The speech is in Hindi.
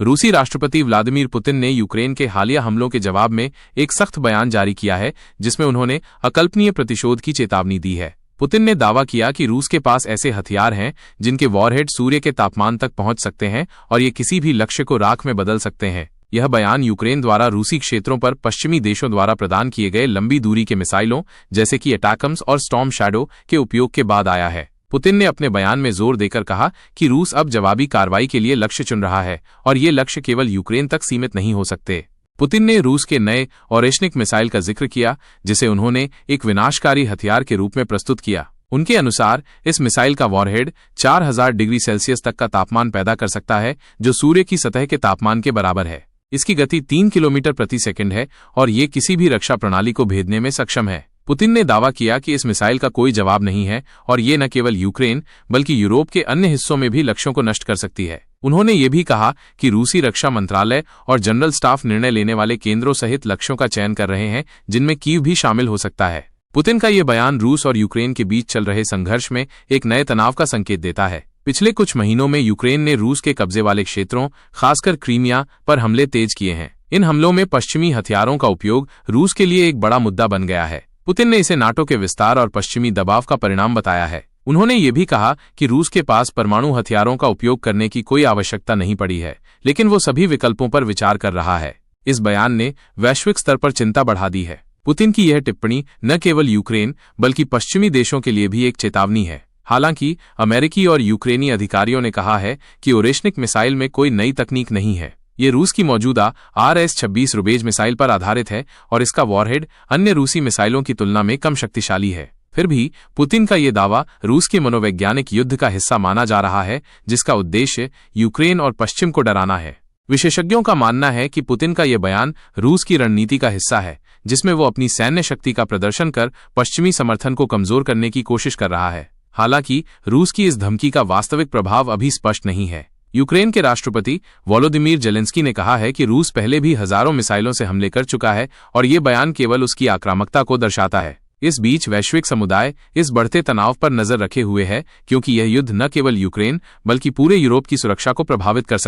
रूसी राष्ट्रपति व्लादिमीर पुतिन ने यूक्रेन के हालिया हमलों के जवाब में एक सख्त बयान जारी किया है, जिसमें उन्होंने अकल्पनीय प्रतिशोध की चेतावनी दी है। पुतिन ने दावा किया कि रूस के पास ऐसे हथियार हैं जिनके वॉरहेड सूर्य के तापमान तक पहुंच सकते हैं और ये किसी भी लक्ष्य को राख में बदल सकते हैं। यह बयान यूक्रेन द्वारा रूसी क्षेत्रों पर पश्चिमी देशों द्वारा प्रदान किए गए लंबी दूरी के मिसाइलों जैसे कि अटैकम्स और स्टॉर्म शैडो के उपयोग के बाद आया है। पुतिन ने अपने बयान में जोर देकर कहा कि रूस अब जवाबी कार्रवाई के लिए लक्ष्य चुन रहा है और ये लक्ष्य केवल यूक्रेन तक सीमित नहीं हो सकते। पुतिन ने रूस के नए ओरेश्निक मिसाइल का जिक्र किया, जिसे उन्होंने एक विनाशकारी हथियार के रूप में प्रस्तुत किया। उनके अनुसार इस मिसाइल का वॉरहेड 4000 डिग्री सेल्सियस तक का तापमान पैदा कर सकता है, जो सूर्य की सतह के तापमान के बराबर है। इसकी गति 3 किलोमीटर प्रति सेकंड है और ये किसी भी रक्षा प्रणाली को भेदने में सक्षम है। पुतिन ने दावा किया कि इस मिसाइल का कोई जवाब नहीं है और ये न केवल यूक्रेन बल्कि यूरोप के अन्य हिस्सों में भी लक्ष्यों को नष्ट कर सकती है। उन्होंने ये भी कहा कि रूसी रक्षा मंत्रालय और जनरल स्टाफ निर्णय लेने वाले केंद्रों सहित लक्ष्यों का चयन कर रहे हैं, जिनमें कीव भी शामिल हो सकता है। पुतिन का ये बयान रूस और यूक्रेन के बीच चल रहे संघर्ष में एक नए तनाव का संकेत देता है। पिछले कुछ महीनों में यूक्रेन ने रूस के कब्जे वाले क्षेत्रों, खासकर क्रीमिया, पर हमले तेज किए हैं। इन हमलों में पश्चिमी हथियारों का उपयोग रूस के लिए एक बड़ा मुद्दा बन गया है। पुतिन ने इसे नाटो के विस्तार और पश्चिमी दबाव का परिणाम बताया है। उन्होंने ये भी कहा कि रूस के पास परमाणु हथियारों का उपयोग करने की कोई आवश्यकता नहीं पड़ी है, लेकिन वो सभी विकल्पों पर विचार कर रहा है। इस बयान ने वैश्विक स्तर पर चिंता बढ़ा दी है। पुतिन की यह टिप्पणी न केवल यूक्रेन बल्कि पश्चिमी देशों के लिए भी एक चेतावनी है। हालांकि अमेरिकी और यूक्रेनी अधिकारियों ने कहा है कि ओरेश्निक मिसाइल में कोई नई तकनीक नहीं है। ये रूस की मौजूदा RS-26 रुबेज मिसाइल पर आधारित है और इसका वॉरहेड अन्य रूसी मिसाइलों की तुलना में कम शक्तिशाली है। फिर भी पुतिन का ये दावा रूस के मनोवैज्ञानिक युद्ध का हिस्सा माना जा रहा है, जिसका उद्देश्य यूक्रेन और पश्चिम को डराना है। विशेषज्ञों का मानना है कि पुतिन का यह बयान रूस की रणनीति का हिस्सा है, जिसमें वो अपनी सैन्य शक्ति का प्रदर्शन कर पश्चिमी समर्थन को कमजोर करने की कोशिश कर रहा है। हालांकि रूस की इस धमकी का वास्तविक प्रभाव अभी स्पष्ट नहीं है। यूक्रेन के राष्ट्रपति वोलोदिमीर जेलेंस्की ने कहा है कि रूस पहले भी हजारों मिसाइलों से हमले कर चुका है और ये बयान केवल उसकी आक्रामकता को दर्शाता है। इस बीच वैश्विक समुदाय इस बढ़ते तनाव पर नजर रखे हुए है, क्योंकि यह युद्ध न केवल यूक्रेन बल्कि पूरे यूरोप की सुरक्षा को प्रभावित कर सकता है।